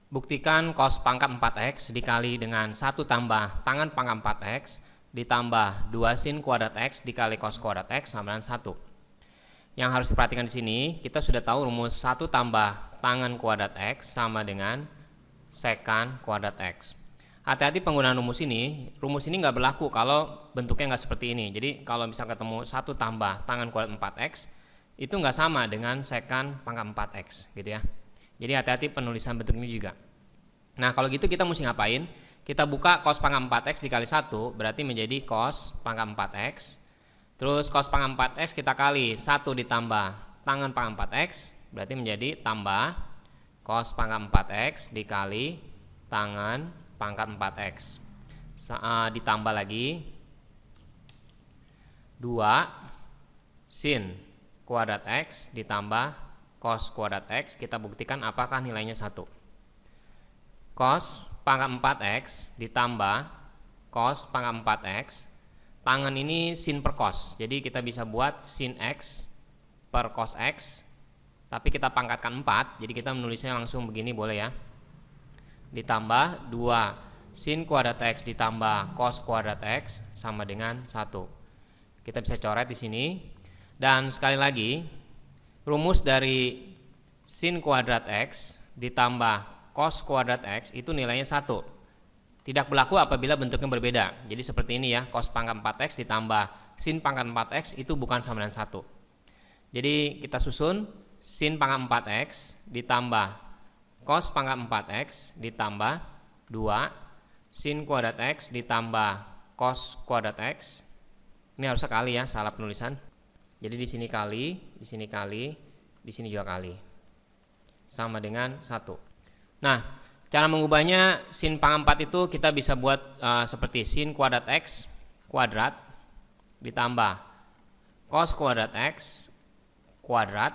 Buktikan cos pangkat 4x dikali dengan 1 tambah tangan pangkat 4x ditambah 2 sin kuadrat x dikali cos kuadrat x sama dengan 1. Yang harus diperhatikan di sini, kita sudah tahu rumus 1 tambah tangan kuadrat x sama dengan sekan kuadrat x. Hati-hati penggunaan rumus ini nggak berlaku kalau bentuknya nggak seperti ini. Jadi kalau bisa ketemu 1 tambah tangan kuadrat 4x, itu nggak sama dengan sekan pangkat 4x gitu ya. Jadi hati-hati penulisan bentuk ini juga. Nah kalau gitu kita mesti ngapain? Kita buka cos pangkat 4x dikali 1 berarti menjadi cos pangkat 4x. Terus cos pangkat 4x kita kali 1 ditambah tangan pangkat 4x berarti menjadi tambah cos pangkat 4x dikali tangan pangkat 4x. Ditambah lagi 2 sin kuadrat x ditambah cos kuadrat x, kita buktikan apakah nilainya 1. Cos pangkat 4x ditambah cos pangkat 4x, tangan ini sin per cos, jadi kita bisa buat sin x per cos x, tapi kita pangkatkan 4, jadi kita menulisnya langsung begini boleh ya. Ditambah 2 sin kuadrat x ditambah cos kuadrat x sama dengan 1. Kita bisa coret di sini. Dan sekali lagi, rumus dari sin kuadrat x ditambah cos kuadrat x itu nilainya 1. Tidak berlaku apabila bentuknya berbeda. Jadi seperti ini ya, cos pangkat 4x ditambah sin pangkat 4x itu bukan sama dengan 1. Jadi kita susun sin pangkat 4x ditambah cos pangkat 4x ditambah 2 sin kuadrat x ditambah cos kuadrat x. Ini harusnya kali ya, salah penulisan. Jadi di sini kali, di sini kali, di sini juga kali. Sama dengan 1. Nah, cara mengubahnya sin pangkat 4 itu kita bisa buat seperti sin kuadrat x kuadrat ditambah cos kuadrat x kuadrat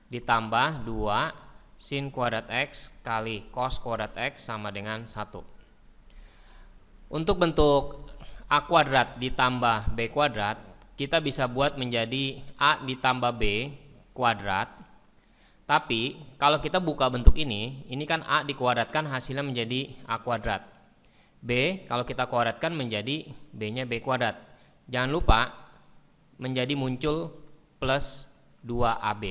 ditambah 2 sin kuadrat x kali cos kuadrat x sama dengan 1. Untuk bentuk a kuadrat ditambah b kuadrat, kita bisa buat menjadi a ditambah b kuadrat. Tapi kalau kita buka bentuk ini kan a dikuadratkan hasilnya menjadi a kuadrat. B kalau kita kuadratkan menjadi b-nya b kuadrat. Jangan lupa menjadi muncul plus 2ab.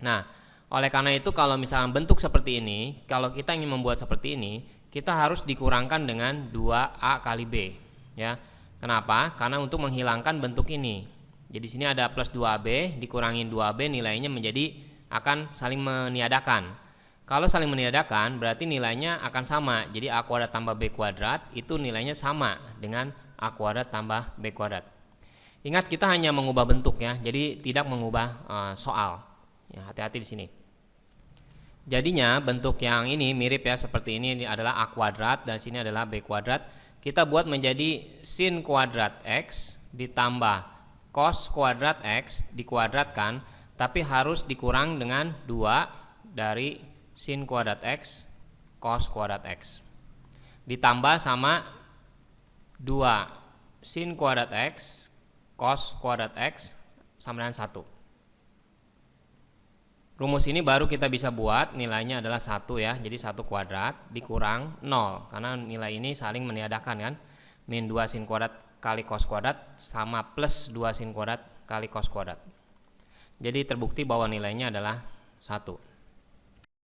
Nah, oleh karena itu kalau misalnya bentuk seperti ini, kalau kita ingin membuat seperti ini, kita harus dikurangkan dengan 2a kali b, ya. Kenapa? Karena untuk menghilangkan bentuk ini. Jadi sini ada plus 2ab dikurangin 2ab, nilainya menjadi akan saling meniadakan. Kalau saling meniadakan berarti nilainya akan sama. Jadi a kuadrat tambah b kuadrat itu nilainya sama dengan a kuadrat tambah b kuadrat. Ingat kita hanya mengubah bentuk ya. Jadi tidak mengubah soal. Ya, hati-hati di sini. Jadinya bentuk yang ini mirip ya, seperti ini adalah a kuadrat dan sini adalah b kuadrat. Kita buat menjadi sin kuadrat x ditambah cos kuadrat x dikuadratkan, tapi harus dikurang dengan 2 dari sin kuadrat x cos kuadrat x ditambah sama 2 sin kuadrat x cos kuadrat x sama dengan 1. Rumus ini baru kita bisa buat nilainya adalah 1 ya. Jadi 1 kuadrat dikurang 0, karena nilai ini saling meniadakan kan. Min 2 sin kuadrat kali cos kuadrat sama plus 2 sin kuadrat kali cos kuadrat. Jadi terbukti bahwa nilainya adalah 1.